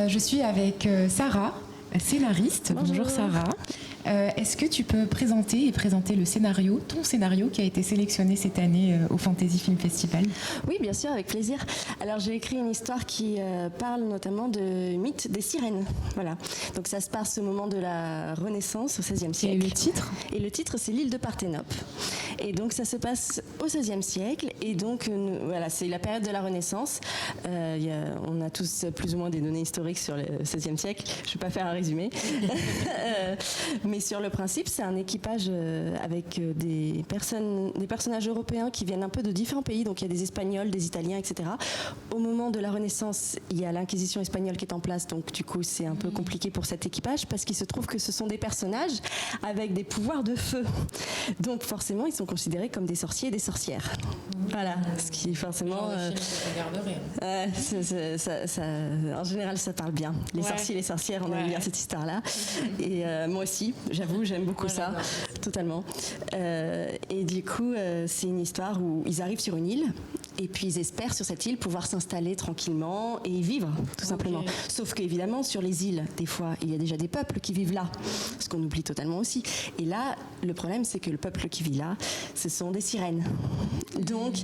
Je suis avec Sarah, scénariste. Bonjour Sarah. Est-ce que tu peux présenter le scénario, ton scénario qui a été sélectionné cette année au Fantasy Film Festival? Oui, bien sûr, avec plaisir. Alors j'ai écrit une histoire qui parle notamment de mythe des sirènes. Voilà. Donc ça se passe au moment de la Renaissance, au XVIe siècle. Et le titre? Et le titre, c'est l'île de Parthénope. Et donc ça se passe au XVIe siècle. Et donc voilà, c'est la période de la Renaissance. On a tous plus ou moins des données historiques sur le XVIe siècle. Je ne vais pas faire un résumé. Mais sur le principe, c'est un équipage avec des personnages européens qui viennent un peu de différents pays. Donc il y a des Espagnols, des Italiens, etc. Au moment de la Renaissance, il y a l'Inquisition espagnole qui est en place. Donc du coup, c'est un peu compliqué pour cet équipage parce qu'il se trouve que ce sont des personnages avec des pouvoirs de feu. Donc forcément, ils sont considérés comme des sorciers et des sorcières. Voilà. Ce qui forcément... en général, ça parle bien. Les sorciers et les sorcières, on aime bien cette histoire-là. Et moi aussi, j'avoue, j'aime beaucoup ça, totalement. Et du coup, c'est une histoire où ils arrivent sur une île et puis ils espèrent sur cette île pouvoir s'installer tranquillement et y vivre, tout simplement. Sauf qu'évidemment, sur les îles, des fois, il y a déjà des peuples qui vivent là, ce qu'on oublie totalement aussi. Et là, le problème, c'est que le peuple qui vit là, ce sont des sirènes. Donc...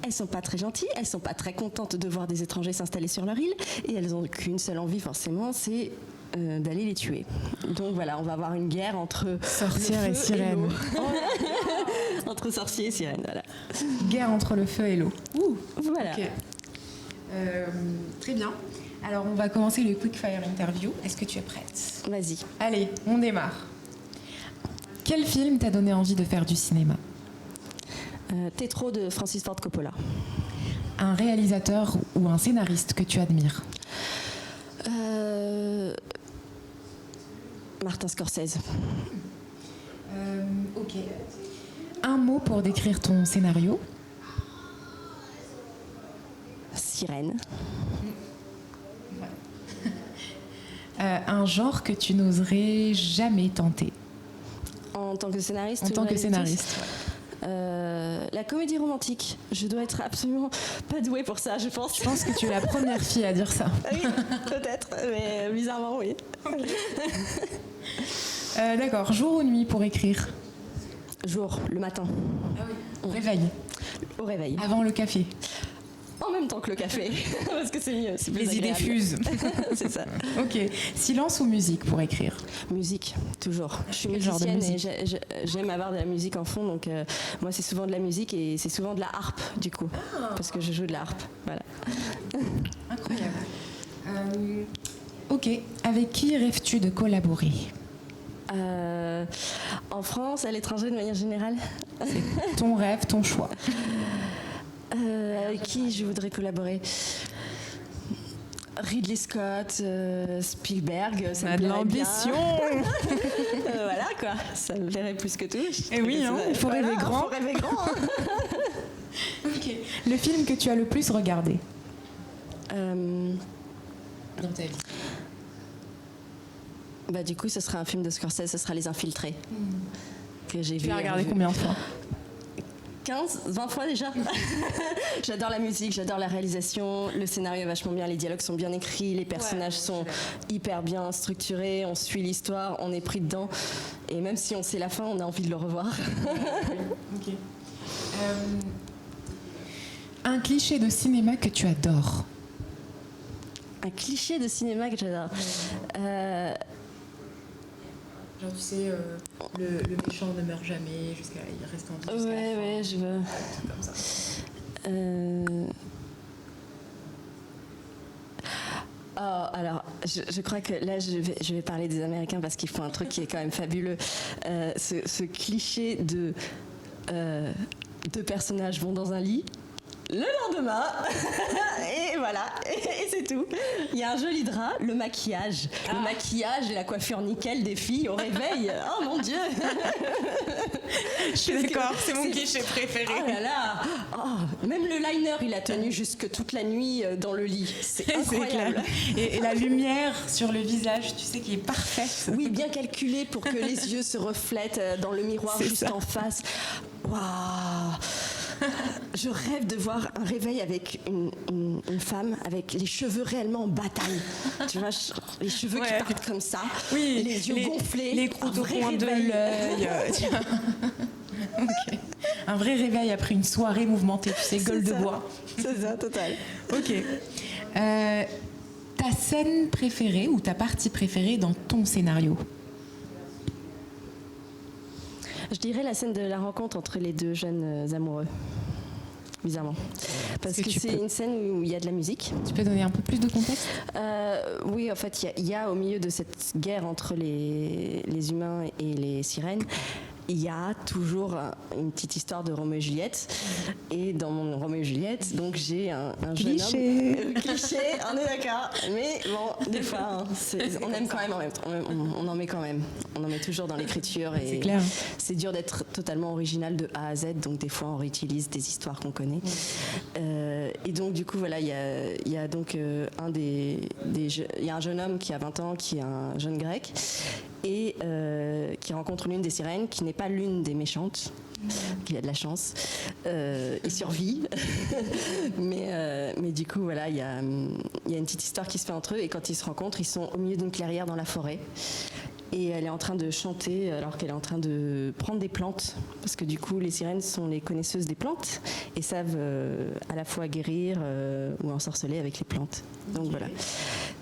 elles sont pas très gentilles, elles sont pas très contentes de voir des étrangers s'installer sur leur île et elles ont qu'une seule envie forcément, c'est d'aller les tuer. Donc voilà, on va avoir une guerre entre sorcières et sirènes. Entre sorciers et sirènes, voilà. Guerre entre le feu et l'eau. Voilà. Okay. Très bien. Alors on va commencer le quick fire interview. Est-ce que tu es prête? Vas-y. Allez, on démarre. Quel film t'a donné envie de faire du cinéma? Tétro de Francis Ford Coppola. Un réalisateur ou un scénariste que tu admires? Martin Scorsese. Ok. Un mot pour décrire ton scénario? Sirène. Un genre que tu n'oserais jamais tenter? En tant que scénariste? En tant que scénariste. La comédie romantique. Je dois être absolument pas douée pour ça, je pense. Je pense que tu es la première fille à dire ça. Oui, peut-être, mais bizarrement, oui. D'accord. Jour ou nuit pour écrire? Jour, le matin. Ah oui. Au réveil? Au réveil. Avant le café? En même temps que le café, parce que c'est mieux, c'est plus Les idées agréable. fusent. C'est ça. Ok. Silence ou musique pour écrire? Musique, toujours. Je suis Quel genre de musicienne et j'aime avoir de la musique en fond, donc moi c'est souvent de la musique et c'est souvent de la harpe du coup, parce que je joue de la harpe. Voilà. Incroyable. Ok. Avec qui rêves-tu de collaborer? En France, à l'étranger de manière générale. C'est ton rêve, ton choix. Avec qui je voudrais collaborer? Ridley Scott, Spielberg, ça on a de l'ambition. Voilà quoi, ça me plairait plus que tout. Et oui, hein, il faut rêver grand. Il faut rêver grand. Ok. Le film que tu as le plus regardé dans ta vie? Bah du coup, ce sera un film de Scorsese, ce sera Les Infiltrés. Que j'ai vu. Tu l'as regardé combien de fois? 15, 20 fois déjà. J'adore la musique, j'adore la réalisation, le scénario est vachement bien, les dialogues sont bien écrits, les personnages sont hyper bien structurés, on suit l'histoire, on est pris dedans. Et même si on sait la fin, on a envie de le revoir. Ok. Un cliché de cinéma que tu adores? Un cliché de cinéma que j'adore. Genre, tu sais, le méchant ne meurt jamais, il reste en vie jusqu'à la fin. Ouais, je veux. Comme ça. Alors, je crois que là, je vais parler des Américains parce qu'ils font un truc qui est quand même fabuleux. Ce cliché de deux personnages vont dans un lit. Le lendemain, et voilà, et c'est tout. Il y a un joli drap, le maquillage et la coiffure nickel des filles au réveil. Oh mon Dieu. Je suis d'accord, c'est mon cliché préféré. Oh là là. Même le liner, il a tenu jusque toute la nuit dans le lit. C'est incroyable. Et la lumière sur le visage, tu sais, qui est parfaite. Oui, bien calculée pour que les yeux se reflètent dans le miroir juste en face. Waouh. Je rêve de voir un réveil avec une femme avec les cheveux réellement en bataille. Tu vois, les cheveux qui partent comme ça, oui, les yeux gonflés, les croûtes au coin de l'œil. Okay. Un vrai réveil après une soirée mouvementée, tu sais, gueule de bois. C'est ça, total. Ok. Ta scène préférée ou ta partie préférée dans ton scénario? Je dirais la scène de la rencontre entre les deux jeunes amoureux. Bizarrement. Parce que c'est une scène où il y a de la musique. Tu peux donner un peu plus de contexte? Oui, en fait, il y a au milieu de cette guerre entre les humains et les sirènes, il y a toujours une petite histoire de Roméo et Juliette. Et dans mon Roméo et Juliette, donc j'ai un jeune homme. Cliché, on est d'accord. Mais bon, des fois, on aime quand même en même temps. On en met quand même. On en met toujours dans l'écriture. Et c'est clair. C'est dur d'être totalement original de A à Z. Donc des fois, on réutilise des histoires qu'on connaît. Et donc du coup, voilà, il y a donc il y a un jeune homme qui a 20 ans, qui est un jeune grec. Et qui rencontre l'une des sirènes, qui n'est pas l'une des méchantes, qui a de la chance, il survit. mais du coup, voilà, il y a une petite histoire qui se fait entre eux, et quand ils se rencontrent, ils sont au milieu d'une clairière dans la forêt. Et elle est en train de chanter alors qu'elle est en train de prendre des plantes, parce que du coup les sirènes sont les connaisseuses des plantes et savent à la fois guérir ou ensorceler avec les plantes. Donc voilà.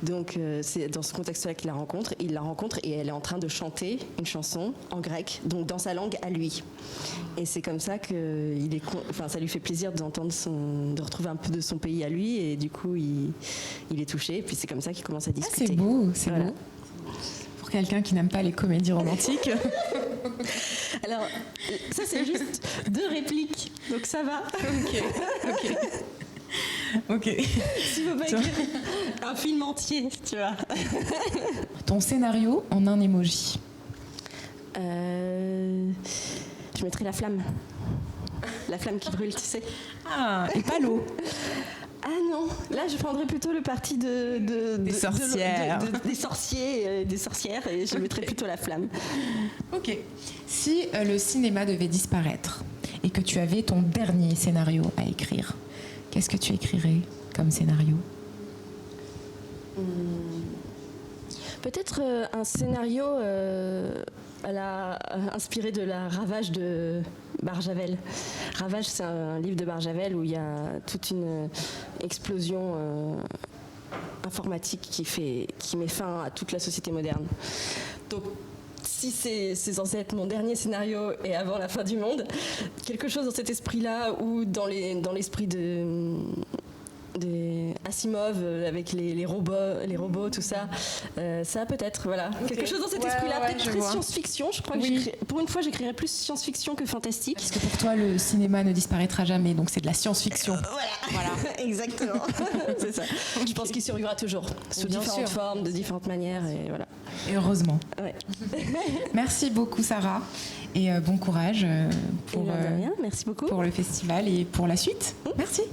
Donc c'est dans ce contexte-là qu'il la rencontre. Il la rencontre et elle est en train de chanter une chanson en grec, donc dans sa langue à lui. Et c'est comme ça que ça lui fait plaisir d'entendre de retrouver un peu de son pays à lui, et du coup il est touché. Et puis c'est comme ça qu'il commence à discuter. Ah, c'est beau, c'est beau. Pour quelqu'un qui n'aime pas les comédies romantiques. Alors, ça c'est juste 2 répliques, donc ça va. Ok. S'il faut pas écrire un film entier, tu vois. Ton scénario en un emoji. Je mettrais la flamme. La flamme qui brûle, tu sais. Ah, et pas l'eau. Ah non, là je prendrais plutôt le parti des sorcières. Des sorciers, des sorcières, et je mettrais plutôt la flamme. Ok. Si le cinéma devait disparaître et que tu avais ton dernier scénario à écrire, qu'est-ce que tu écrirais comme scénario? Peut-être un scénario inspiré de la Ravage de Barjavel. Ravage, c'est un livre de Barjavel où il y a toute une explosion informatique qui met fin à toute la société moderne. Donc, si c'est censé être mon dernier scénario et avant la fin du monde, quelque chose dans cet esprit-là, ou dans l'esprit des Asimov avec les robots, tout ça, ça peut-être, voilà. Okay. Quelque chose dans cet esprit-là, peut-être très science-fiction. Je crois que pour une fois, j'écrirais plus science-fiction que fantastique. Parce que pour toi, le cinéma ne disparaîtra jamais, donc c'est de la science-fiction. Voilà. Exactement. C'est ça. Okay. Je pense qu'il survivra toujours, sous différentes formes, de différentes manières, et voilà. Et heureusement. Ouais. Merci beaucoup, Sarah, et bon courage Merci beaucoup pour le festival et pour la suite. Merci.